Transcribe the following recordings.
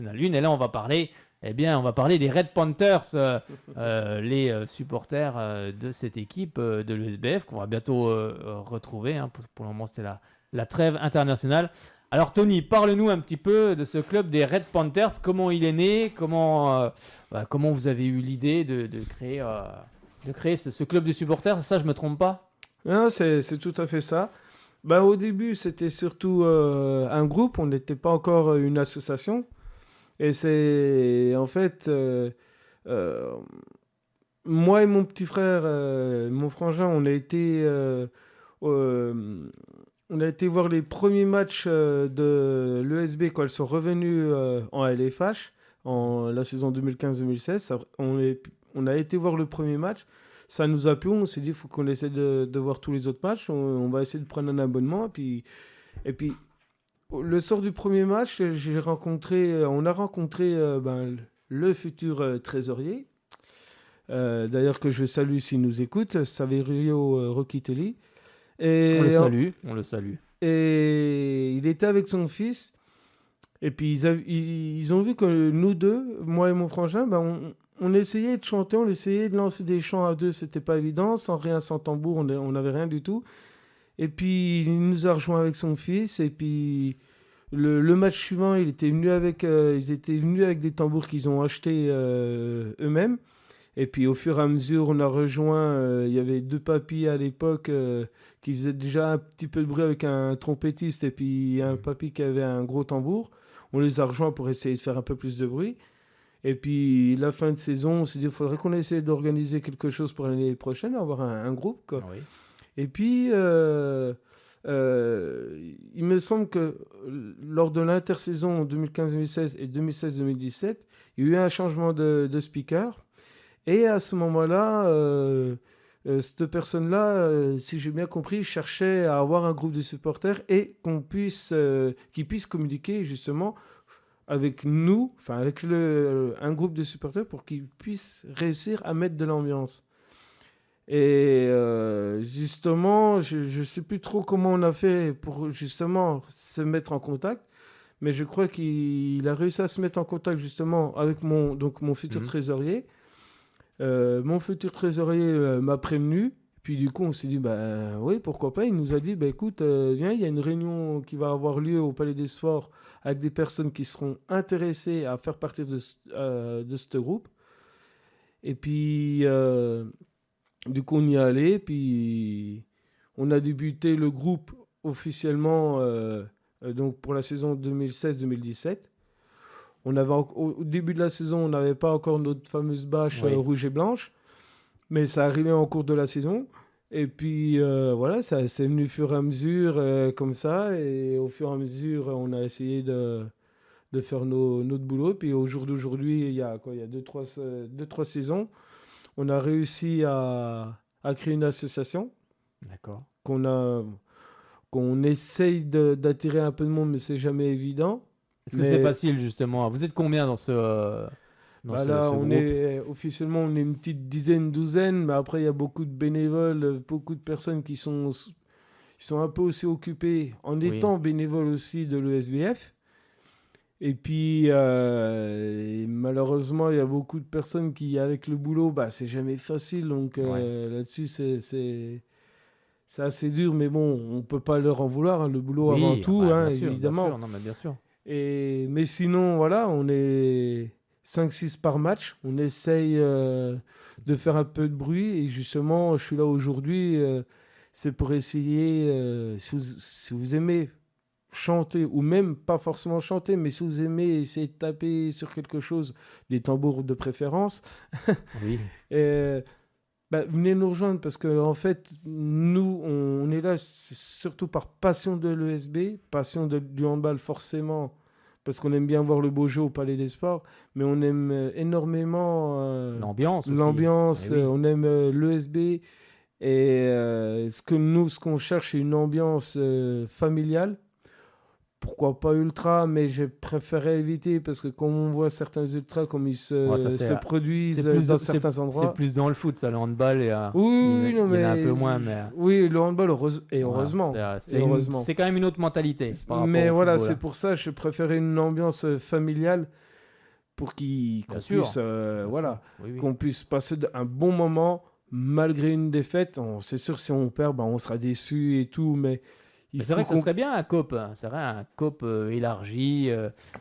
Une. Et là, on va parler des Red Panthers, les supporters de cette équipe de l'USBF qu'on va bientôt retrouver. Hein. Pour le moment, c'était la trêve internationale. Alors, Tony, parle-nous un petit peu de ce club des Red Panthers. Comment il est né? Comment vous avez eu l'idée de créer ce club de supporters? Ça, je ne me trompe pas? Non, c'est tout à fait ça. Au début, c'était surtout un groupe. On n'était pas encore une association. Et c'est en fait moi et mon petit frère, mon frangin, on a été voir les premiers matchs de l'ESB quand ils sont revenus en LFH en la saison 2015-2016. On a été voir le premier match. Ça nous a plu. On s'est dit il faut qu'on essaie de voir tous les autres matchs. On va essayer de prendre un abonnement. Et puis le soir du premier match, on a rencontré le futur trésorier. D'ailleurs que je salue s'il nous écoute, Saverio Rocchitelli. On le salue. Et il était avec son fils. Et puis ils ont vu que nous deux, moi et mon frangin, on essayait de chanter, on essayait de lancer des chants à deux. C'était pas évident, sans tambour, on n'avait rien du tout. Et puis il nous a rejoint avec son fils. Et puis le match suivant, ils étaient venus avec des tambours qu'ils ont achetés eux-mêmes. Et puis au fur et à mesure, on a rejoint, il y avait 2 papis à l'époque qui faisaient déjà un petit peu de bruit avec un trompettiste et puis un papy qui avait un gros tambour. On les a rejoints pour essayer de faire un peu plus de bruit. Et puis la fin de saison, on s'est dit, il faudrait qu'on essaie d'organiser quelque chose pour l'année prochaine, avoir un groupe, quoi. Oui. Et puis, il me semble que lors de l'intersaison 2015-2016 et 2016-2017, il y a eu un changement de speaker. Et à ce moment-là, cette personne-là, si j'ai bien compris, cherchait à avoir un groupe de supporters et qu'ils puissent communiquer justement avec nous, enfin avec un groupe de supporters pour qu'ils puissent réussir à mettre de l'ambiance. Et justement, je ne sais plus trop comment on a fait pour justement se mettre en contact, mais je crois qu'il a réussi à se mettre en contact justement avec mon futur trésorier. Mon futur trésorier m'a prévenu, puis du coup on s'est dit oui, pourquoi pas. Il nous a dit écoute, viens, il y a une réunion qui va avoir lieu au Palais des Sports avec des personnes qui seront intéressées à faire partie de ce groupe. Et puis du coup on y est allé, puis on a débuté le groupe officiellement donc pour la saison 2016-2017. Au début de la saison, on n'avait pas encore notre fameuse bâche rouge et blanche, mais ça arrivait en cours de la saison. Et puis voilà, ça c'est venu au fur et à mesure comme ça. Et au fur et à mesure, on a essayé de faire notre boulot. Puis au jour d'aujourd'hui, il y a 2-3 saisons, on a réussi à créer une association. D'accord. Qu'on essaye d'attirer un peu de monde, mais c'est jamais évident. Est-ce que c'est facile justement? Vous êtes combien dans ce groupe? Officiellement, on est une petite douzaine, mais après il y a beaucoup de bénévoles, beaucoup de personnes qui sont un peu aussi occupées en étant bénévoles aussi de l'ESBF. Et puis malheureusement, il y a beaucoup de personnes qui, avec le boulot, c'est jamais facile. Donc là-dessus, c'est assez dur, mais bon, on peut pas leur en vouloir. Hein, le boulot avant tout, bien sûr, évidemment. Bien sûr. Non, mais bien sûr. Mais sinon, voilà, on est 5-6 par match. On essaye de faire un peu de bruit. Et justement, je suis là aujourd'hui. C'est pour essayer, si vous aimez chanter, ou même pas forcément chanter, mais si vous aimez essayer de taper sur quelque chose, des tambours de préférence, oui. Venez nous rejoindre parce qu'en fait, nous, on est là surtout par passion de l'ESB, passion du handball forcément, parce qu'on aime bien voir le beau jeu au Palais des Sports, mais on aime énormément l'ambiance. On aime l'ESB et ce qu'on cherche, c'est une ambiance familiale. Pourquoi pas ultra, mais je préférais éviter parce que quand on voit certains ultras comme ils se produisent dans certains endroits. C'est plus dans le foot, ça, le handball. Il y en a un peu moins. Mais... Oui, le handball, heureusement. C'est quand même une autre mentalité. Mais voilà, c'est pour ça que je préférais une ambiance familiale. pour qu'on Bien sûr. puisse, Bien voilà, sûr. Oui. qu'on puisse passer un bon moment malgré une défaite. C'est sûr, si on perd, on sera déçu et tout, mais il Mais c'est faut vrai que ça qu'on... serait bien un COP, hein. C'est vrai, un COP élargi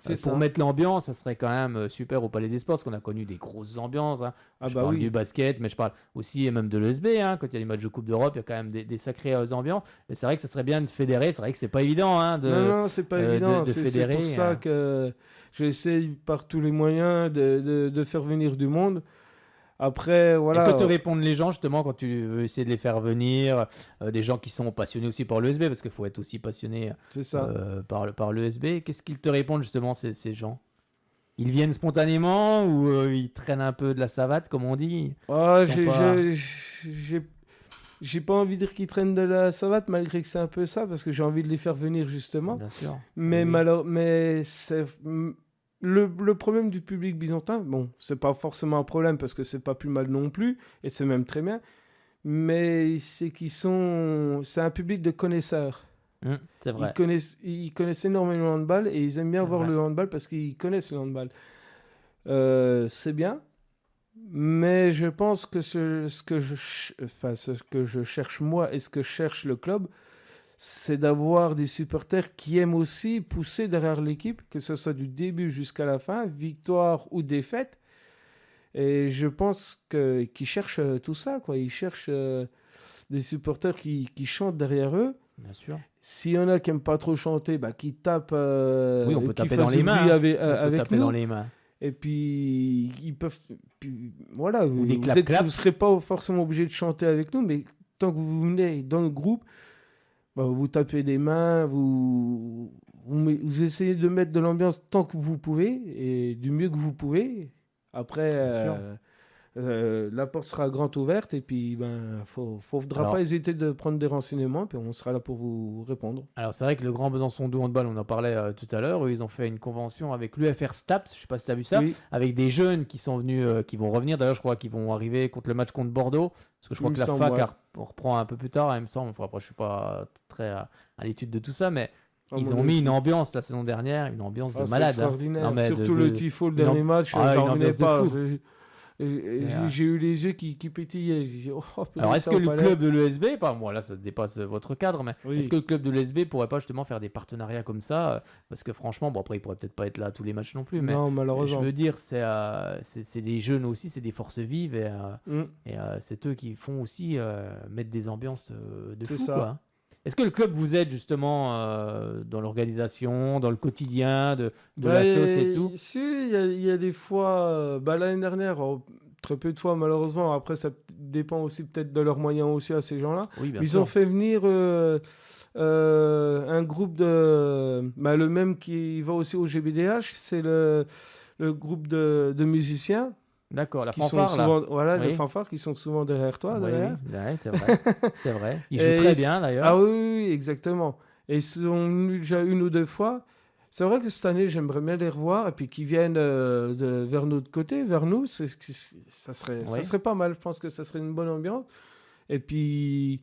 C'est pour ça. mettre l'ambiance. Ça serait quand même super au Palais des Sports, parce qu'on a connu des grosses ambiances, hein. Ah Je bah parle oui. du basket, mais je parle aussi et même de l'ESB, hein. Quand il y a les matchs de Coupe d'Europe, il y a quand même des sacrées ambiances. Et c'est vrai que ça serait bien de fédérer. C'est vrai que c'est pas évident, hein, Non, non, c'est pas évident. de C'est pour fédérer. ça que j'essaye par tous les moyens de faire venir du monde. Après, Et que te voilà, répondent les gens justement quand tu veux essayer de les faire venir, des gens qui sont passionnés aussi par l'ESB, parce qu'il faut être aussi passionné c'est ça. par l'ESB. Qu'est-ce qu'ils te répondent justement ces gens? Ils viennent spontanément ou ils traînent un peu de la savate, comme on dit? Ah, Ils sont pas... j'ai pas envie de dire qu'ils traînent de la savate, malgré que c'est un peu ça, parce que j'ai envie de les faire venir justement. Bien sûr. Mais, Oui. mais c'est le problème du public byzantin. Bon, c'est pas forcément un problème parce que c'est pas plus mal non plus, et c'est même très bien. Mais c'est c'est un public de connaisseurs. C'est vrai. Ils connaissent énormément le handball et ils aiment bien C'est voir vrai. le handball parce qu'ils connaissent le handball. C'est bien, mais je pense que ce que je cherche moi et ce que cherche le club, c'est d'avoir des supporters qui aiment aussi pousser derrière l'équipe, que ce soit du début jusqu'à la fin, victoire ou défaite. Et je pense qu'ils cherchent tout ça, quoi. Ils cherchent des supporters qui chantent derrière eux. Bien sûr. S'il y en a qui n'aiment pas trop chanter, qui tapent, Oui, on peut qui taper dans fassent les du mains, bruit hein. avec, On peut avec taper nous. dans les mains. Et puis, ils peuvent. Voilà, Ou des vous clap-clap. ne serez pas forcément obligé de chanter avec nous, mais tant que vous venez dans le groupe, vous tapez des mains, vous essayez de mettre de l'ambiance tant que vous pouvez et du mieux que vous pouvez. Après, Bien sûr. la porte sera grande ouverte et puis faudra Alors, pas hésiter de prendre des renseignements, puis on sera là pour vous répondre. Alors c'est vrai que le Grand Besançon 2 handball, on en parlait tout à l'heure, eux, ils ont fait une convention avec l'UFR Staps, je sais pas si tu as vu ça, Oui, avec des jeunes qui sont venus, qui vont revenir, d'ailleurs je crois qu'ils vont arriver contre le match contre Bordeaux, parce que je crois il que me la semble, fac ouais. on reprend un peu plus tard, il me semble. Enfin, après je suis pas très à l'étude de tout ça, mais À ils mon ont mis avis. une ambiance la saison dernière, une ambiance de C'est malade, hein. extraordinaire. Non, mais Surtout le tifo, le dernier match, Ah, j'en une revenais ambiance de pas. fou. J'ai eu les yeux qui pétillaient. J'ai dit, oh, Alors, est-ce ça que au le palais. club de l'ESB, moi là ça dépasse votre cadre, mais Oui. est-ce que le club de l'ESB pourrait pas justement faire des partenariats comme ça parce que franchement, bon après il pourrait peut-être pas être là à tous les matchs non plus, mais Non, je malheureusement. veux dire, c'est des jeunes aussi, c'est des forces vives Mm. c'est eux qui font aussi mettre des ambiances de C'est fou, ça. quoi. Est-ce que le club vous aide justement dans l'organisation, dans le quotidien de l'assos et tout? Si, il y a des fois, l'année dernière, très peu de fois malheureusement, après ça dépend aussi peut-être de leurs moyens aussi à ces gens-là. Oui, bien Ils sûr. ont fait venir un groupe le même qui va aussi au GBDH, c'est le groupe de musiciens D'accord, la qui sont fanfare là. souvent, voilà, les Oui. fanfares qui sont souvent derrière toi, Oui, derrière. oui, ouais, c'est vrai. C'est vrai. Ils jouent Et très bien d'ailleurs. Ah oui, oui, exactement. Et ils sont venus déjà une ou deux fois. C'est vrai que cette année, j'aimerais bien les revoir et puis qu'ils viennent vers notre côté, vers nous. Ça Oui. serait pas mal. Je pense que ça serait une bonne ambiance. Et puis,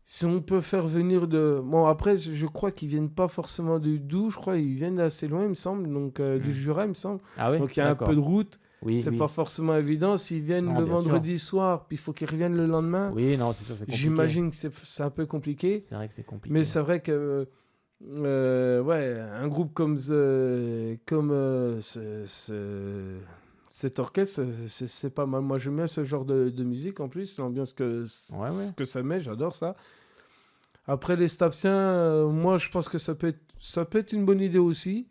si on peut faire venir de... Bon, après, je crois qu'ils viennent pas forcément du Doubs. Je crois qu'ils viennent d'assez loin, il me semble. Donc, du Jura, il me semble. Ah oui, Donc, il y a un d'accord. peu de route. Oui, C'est oui. pas forcément évident. S'ils viennent Non, le bien sûr. vendredi soir, puis il faut qu'ils reviennent le lendemain. Oui, non, c'est sûr, c'est compliqué. J'imagine que c'est un peu compliqué. C'est vrai que c'est compliqué. Mais c'est vrai que un groupe comme cet orchestre, c'est pas mal. Moi, j'aime bien ce genre de musique en plus, l'ambiance Ouais, ouais. que ça met, j'adore ça. Après, les Stapsiens, moi, je pense que ça peut être une bonne idée aussi.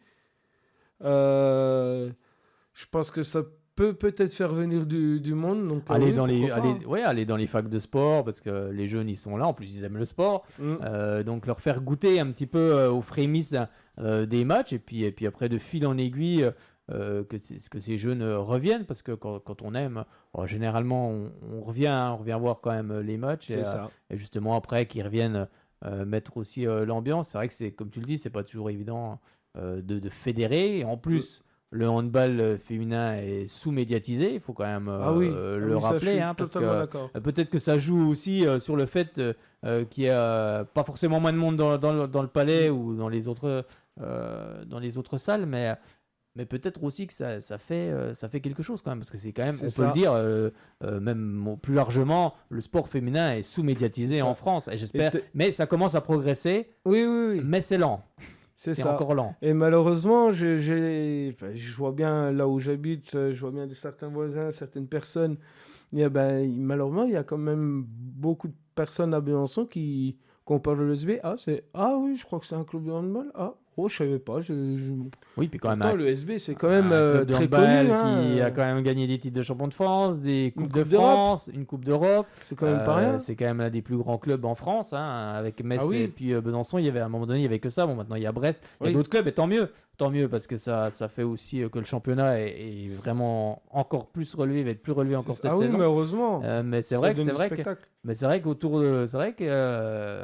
Je pense que ça peut peut-être faire venir du monde. Donc, Aller oui, dans pourquoi pas. aller dans les facs de sport parce que les jeunes ils sont là, en plus ils aiment le sport. Mm. Donc leur faire goûter un petit peu aux prémices des matchs et puis après de fil en aiguille que ces jeunes reviennent parce que quand on aime, généralement on revient voir quand même les matchs C'est ça. et justement après qu'ils reviennent mettre aussi l'ambiance. C'est vrai que c'est comme tu le dis, c'est pas toujours évident de fédérer. Et en plus, le handball féminin est sous-médiatisé, il faut quand même Ah oui, le ça, je rappeler, suis hein, parce totalement que d'accord. peut-être que ça joue aussi sur le fait qu'il y a pas forcément moins de monde dans le palais ou dans les autres salles, mais Mais peut-être aussi que ça fait quelque chose quand même, parce que c'est quand même, C'est on ça. peut le dire, même plus largement, le sport féminin est C'est sous-médiatisé ça. en France, et j'espère. Et Mais ça commence à progresser, Oui, oui, oui. mais c'est lent, C'est c'est ça. encore lent. Et malheureusement, je vois bien là où j'habite, je vois bien certains voisins, certaines personnes. Malheureusement, il y a quand même beaucoup de personnes à Besançon qui comparent le SB. Ah oui, je crois que c'est un club de handball. Ah, oh, je savais pas. Oui, puis quand même Pourtant, le SB, c'est quand même un club de très handball connu. Hein, qui a quand même gagné des titres de champion de France, des une coupes de Coupe d'Europe, France, une coupe d'Europe. c'est quand même pas rien. C'est quand même l'un des plus grands clubs en France, hein, avec Metz Ah et oui, puis Besançon. Il y avait à un moment donné, il y avait que ça. Bon, maintenant il y a Brest, il y a oui, d'autres clubs, et tant mieux parce que ça fait aussi que le championnat est vraiment encore plus relevé, va être plus relevé encore cette Ah oui, saison. mais heureusement, Mais c'est ça vrai donne du que spectacle. mais c'est vrai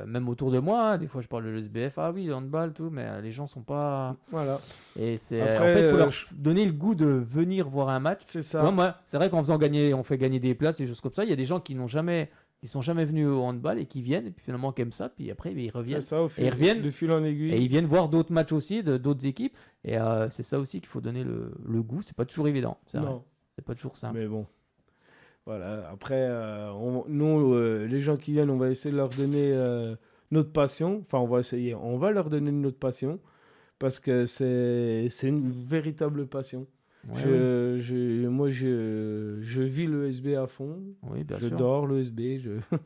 même autour de moi, hein, des fois je parle de l'SBF, ah oui, le handball, tout, mais les gens sont pas. Voilà. Et c'est en Après, fait, il faut leur donner le goût de venir voir un match. c'est Tu vois, ça. moi, c'est vrai qu'en faisant gagner, on fait gagner des places et des choses comme ça. Il y a des gens qui sont jamais venus au handball et qui viennent et puis finalement qui aiment ça. Puis après, ils C'est reviennent ça, et ils reviennent de fil en et aiguille. ils viennent voir d'autres matchs aussi d'autres équipes. Et c'est ça aussi qu'il faut donner le goût. C'est pas toujours évident. C'est vrai. Non, C'est pas toujours simple. mais bon. Voilà. Après, nous, les gens qui viennent, on va essayer de leur donner notre passion. Enfin, on va essayer. On va leur donner notre passion parce que c'est une véritable passion. Ouais, oui. Je vis le SB à fond. Oui, bien Je sûr. dors le SB.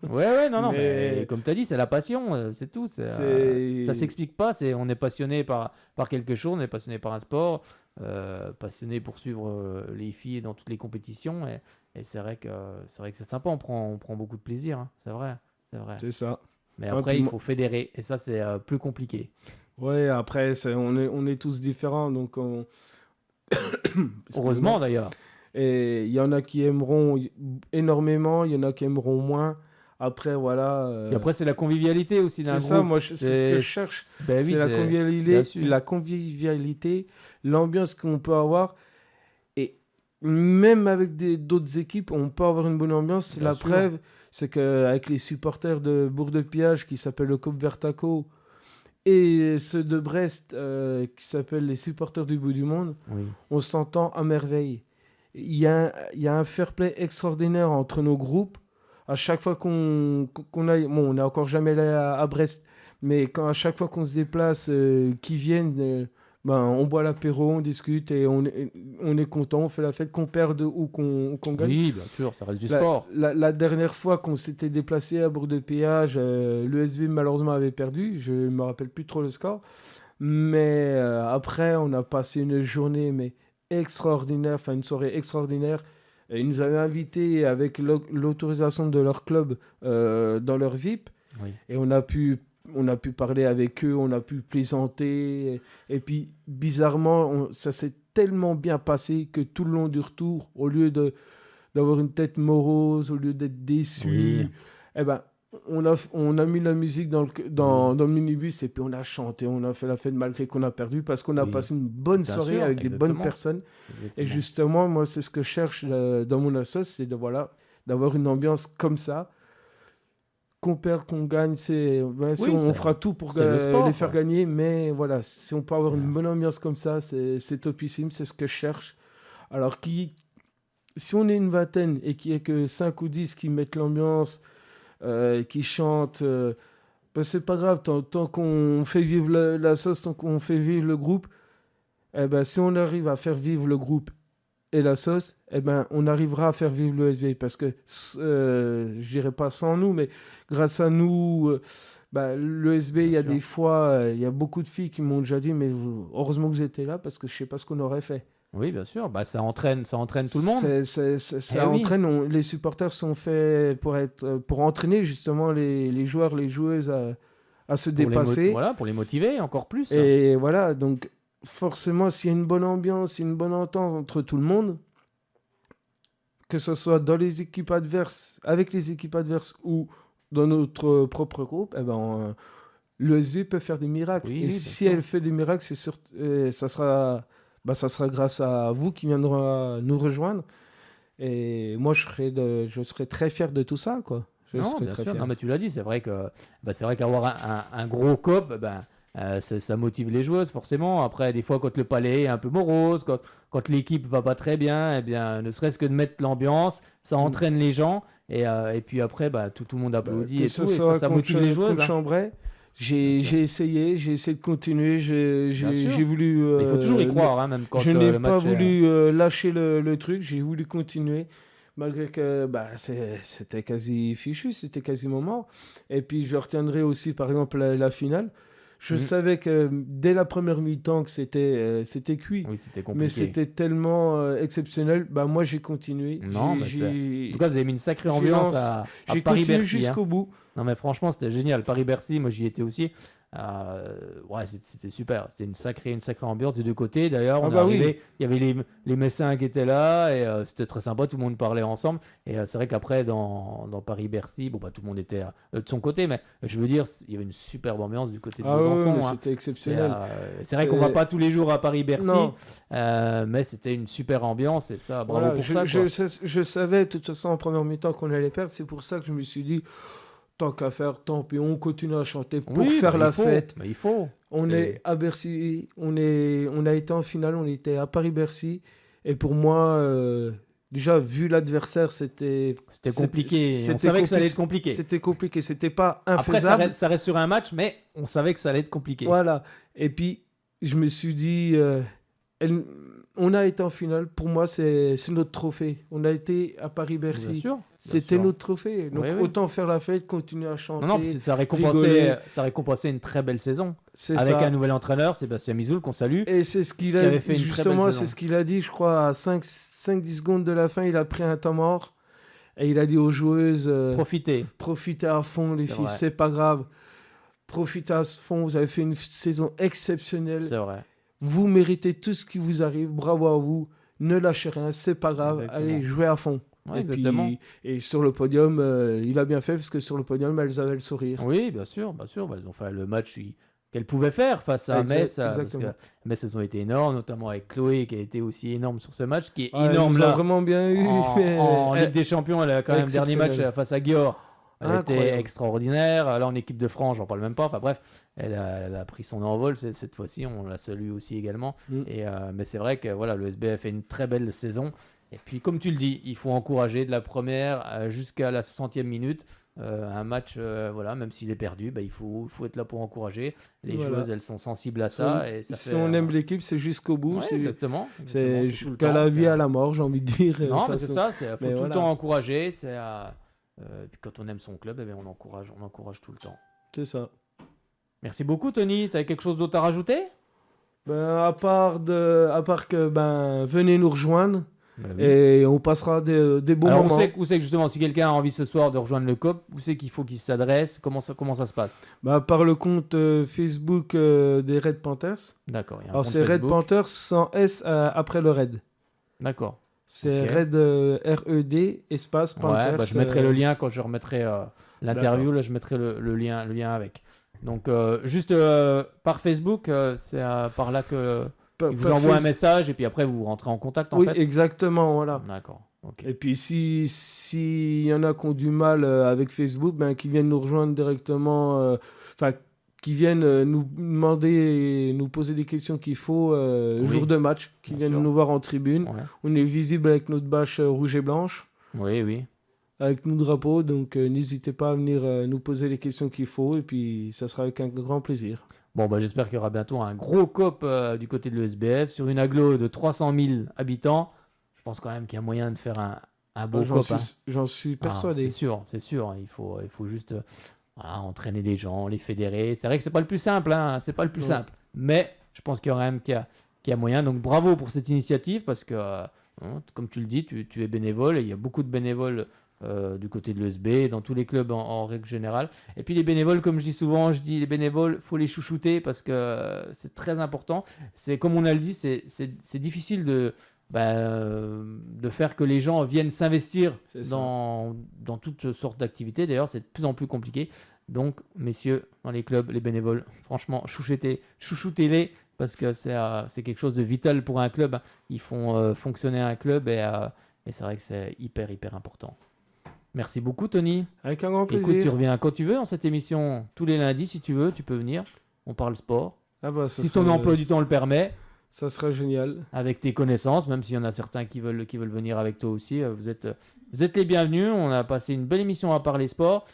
Ouais, non, mais Mais comme tu as dit, c'est la passion, c'est tout. Ça c'est s'explique pas. On est passionné par quelque chose, on est passionné par un sport, passionné pour suivre les filles dans toutes les compétitions. Et c'est vrai que c'est sympa, on prend beaucoup de plaisir, hein, c'est vrai, c'est vrai. c'est ça. Mais Ouais, après, puis il faut fédérer, et ça, c'est plus compliqué. ouais, après, on est tous différents, donc Heureusement excusez-moi. d'ailleurs. Et il y en a qui aimeront énormément, il y en a qui aimeront moins. Après, voilà. Et après, c'est la convivialité aussi d'un C'est ça, groupe. moi, c'est ce que je cherche. Ben oui, C'est bien sûr. la convivialité, l'ambiance qu'on peut avoir. Et même avec d'autres équipes, on peut avoir une bonne ambiance. Bien La sûr. preuve, c'est qu'avec les supporters de Bourg-de-Piage, qui s'appellent le COP Vertaco, et ceux de Brest, qui s'appellent les supporters du bout du monde, Oui. on s'entend à merveille. Il y a un fair play extraordinaire entre nos groupes. À chaque fois qu'on aille, bon, on n'est encore jamais allé à Brest, mais à chaque fois qu'on se déplace, qu'ils viennent, on boit l'apéro, on discute et on est content, on fait la fête, qu'on perde ou qu'on gagne. Oui, bien sûr, ça reste du sport. La dernière fois qu'on s'était déplacé à Bourg-de-Péage, l'ESB malheureusement avait perdu, je ne me rappelle plus trop le score, mais après on a passé une journée extraordinaire, enfin une soirée extraordinaire. Et ils nous avaient invités avec l'autorisation de leur club dans leur VIP. Oui. Et on a pu parler avec eux, on a pu plaisanter. Et puis, bizarrement, ça s'est tellement bien passé que tout le long du retour, au lieu d'avoir une tête morose, au lieu d'être déçu, Oui. eh ben, on a mis la musique dans le minibus et puis on a chanté, on a fait la fête malgré qu'on a perdu parce qu'on a Oui. passé une bonne Bien soirée sûr, avec des bonnes exactement. personnes. Et Exactement. justement, moi, c'est ce que je cherche dans mon assos, c'est d'avoir une ambiance comme ça. Qu'on perd, qu'on gagne, on fera tout pour c'est le sport, les faire quoi. gagner. Mais voilà, si on peut avoir C'est- une bonne ambiance comme ça, c'est topissime, c'est ce que je cherche. Alors, si on est une vingtaine et qu'il n'y a que 5 ou 10 qui mettent l'ambiance, qui chantent, c'est pas grave, tant qu'on fait vivre la sauce, tant qu'on fait vivre le groupe, si on arrive à faire vivre le groupe et la sauce, on arrivera à faire vivre le SB parce que je dirais pas sans nous, mais grâce à nous, le SB, il y a sûr. des fois, il y a beaucoup de filles qui m'ont déjà dit, mais heureusement que vous étiez là parce que je sais pas ce qu'on aurait fait. Oui, bien sûr. Bah, ça entraîne tout le monde. Ça Oui. entraîne, les supporters sont faits pour entraîner justement les joueurs, les joueuses à se dépasser. Voilà, pour les motiver encore plus. Et voilà, donc forcément, s'il y a une bonne ambiance, une bonne entente entre tout le monde, que ce soit dans les équipes adverses, avec les équipes adverses ou dans notre propre groupe, le SB peut faire des miracles. Oui, Et oui, si bien sûr. elle fait des miracles, ça sera grâce à vous qui viendra nous rejoindre. Et moi, je serais très fier de tout ça, quoi. Je Non, serais bien très sûr. fier. Non, mais tu l'as dit, c'est vrai qu'avoir un gros COP, Ça motive les joueuses forcément. Après, des fois, quand le palais est un peu morose, quand l'équipe va pas très bien, eh bien, ne serait-ce que de mettre l'ambiance, ça entraîne les gens. Et puis après, tout le monde applaudit Que et ce tout. Et soit ça motive les joueuses. contre Chambray, j'ai essayé de continuer. Bien sûr. J'ai voulu. Mais il faut toujours y croire, hein, même quand je n'ai le pas match voulu lâcher le truc. J'ai voulu continuer. Malgré que c'était quasi fichu, c'était quasiment mort. Et puis je retiendrai aussi par exemple la finale. Je savais que dès la première mi-temps que c'était cuit. Oui, c'était compliqué. Mais c'était tellement exceptionnel. Moi j'ai continué. Non, en tout cas, vous avez mis une sacrée ambiance à j'ai Paris-Bercy. continué jusqu'au bout. Non, mais franchement, c'était génial. Paris-Bercy, moi j'y étais aussi. Ouais, c'était super. C'était une sacrée ambiance des deux côtés. D'ailleurs, on est arrivé, il y avait les Messins qui étaient là et c'était très sympa. Tout le monde parlait ensemble. Et c'est vrai qu'après, dans Paris-Bercy, tout le monde était de son côté, mais je veux dire, il y avait une superbe ambiance du côté de Besançon. Oui, c'était exceptionnel. C'est vrai qu'on va pas tous les jours à Paris-Bercy, mais c'était une super ambiance et ça, bravo pour ça. Je savais de toute façon en première mi-temps qu'on allait perdre. C'est pour ça que je me suis dit. Tant qu'à faire, tant pis, on continue à chanter pour faire la fête. Il faut. On est à Bercy, on a été en finale, on était à Paris-Bercy. Et pour moi, déjà, vu l'adversaire, c'était compliqué. On savait que ça allait être compliqué. C'était compliqué, c'était pas infaisable. Après, ça reste sur un match, mais on savait que ça allait être compliqué. Voilà. Et puis, je me suis dit, on a été en finale. Pour moi, c'est notre trophée. On a été à Paris-Bercy. Bien sûr. C'était notre trophée. Donc, autant faire la fête, continuer à chanter. Non, ça récompensait une très belle saison. Avec un nouvel entraîneur, Sébastien Mizoul, qu'on salue. Et c'est ce qu'il a fait. Justement, c'est ce qu'il a dit, je crois, à 5-10 secondes de la fin, il a pris un temps mort. Et il a dit aux joueuses profitez à fond, les filles, c'est pas grave. Profitez à fond, vous avez fait une saison exceptionnelle. C'est vrai. Vous méritez tout ce qui vous arrive. Bravo à vous. Ne lâchez rien, c'est pas grave. Exactement. Allez, jouez à fond. Ouais, exactement. Et sur le podium, il a bien fait parce que sur le podium, elles avaient le sourire. Oui, bien sûr. Ils ont fait le match qu'elles pouvaient faire face à Metz. Exactement. Parce que Metz, elles ont été énormes, notamment avec Chloé qui a été aussi énorme sur ce match, qui est énorme là. Vraiment bien eu. En Ligue des Champions, elle a quand même le dernier match face à Győr. Elle était extraordinaire. Là, en équipe de France, j'en parle même pas. Enfin bref, elle a pris son envol cette fois-ci. On la salue aussi également. Mais c'est vrai que le SBF fait une très belle saison. Et puis, comme tu le dis, il faut encourager de la première jusqu'à la 60e minute. Un match, même s'il est perdu, il faut être là pour encourager. Les joueuses, elles sont sensibles à ça. Si on aime l'équipe, c'est jusqu'au bout. Ouais, exactement. C'est qu'à la vie, à la mort, j'ai envie de dire. Non, mais c'est ça. Il faut tout le temps encourager. Puis quand on aime son club, on encourage tout le temps. C'est ça. Merci beaucoup, Tony. Tu as quelque chose d'autre à rajouter ? À part que venez nous rejoindre. Et on passera des bons moments. Où c'est que justement, si quelqu'un a envie ce soir de rejoindre le COP, où c'est qu'il faut qu'il s'adresse ? Comment ça se passe ? Par le compte Facebook des Red Panthers. D'accord. Alors c'est Red Panthers sans S après le Red. D'accord. C'est Red R-E-D espace Panthers. Je mettrai le lien quand je remettrai l'interview. Là, je mettrai le lien avec. Donc juste par Facebook, c'est par là que il vous envoie un message et puis après vous rentrez en contact en fait. Oui, exactement, voilà. D'accord. Okay. Et puis si y en a qui ont du mal avec Facebook, qui viennent nous rejoindre directement, qui viennent nous demander et nous poser des questions qu'il faut jour de match, qui viennent nous voir en tribune. Ouais. On est visible avec notre bâche rouge et blanche. Oui. Avec nos drapeaux, donc n'hésitez pas à venir nous poser les questions qu'il faut et puis ça sera avec un grand plaisir. Bon, j'espère qu'il y aura bientôt un gros COP du côté de l'ESBF sur une agglo de 300 000 habitants. Je pense quand même qu'il y a moyen de faire un beau COP. J'en suis persuadé. C'est sûr. Il faut juste entraîner les gens, les fédérer. C'est vrai que c'est pas le plus simple, c'est pas le plus simple. Mais je pense qu'il y aura même qu'il y a moyen. Donc bravo pour cette initiative parce que, comme tu le dis, tu es bénévole et il y a beaucoup de bénévoles du côté de l'ESB, dans tous les clubs en règle générale. Et puis les bénévoles, comme je dis souvent, les bénévoles, faut les chouchouter parce que c'est très important. C'est comme on a le dit, c'est difficile de faire que les gens viennent s'investir dans toutes sortes d'activités. D'ailleurs, c'est de plus en plus compliqué. Donc, messieurs, dans les clubs, les bénévoles, franchement, chouchoutez-les parce que c'est quelque chose de vital pour un club. Ils font fonctionner un club et c'est vrai que c'est hyper, hyper important. Merci beaucoup, Tony. Avec un grand plaisir. Écoute, tu reviens quand tu veux dans cette émission, tous les lundis, si tu veux, tu peux venir. on parle sport. Ah bah, ça Si serait- ton emploi du temps le permet, Ça serait génial. avec tes connaissances, même s'il y en a certains qui veulent venir avec toi aussi, vous êtes les bienvenus. On a passé une belle émission à parler sport.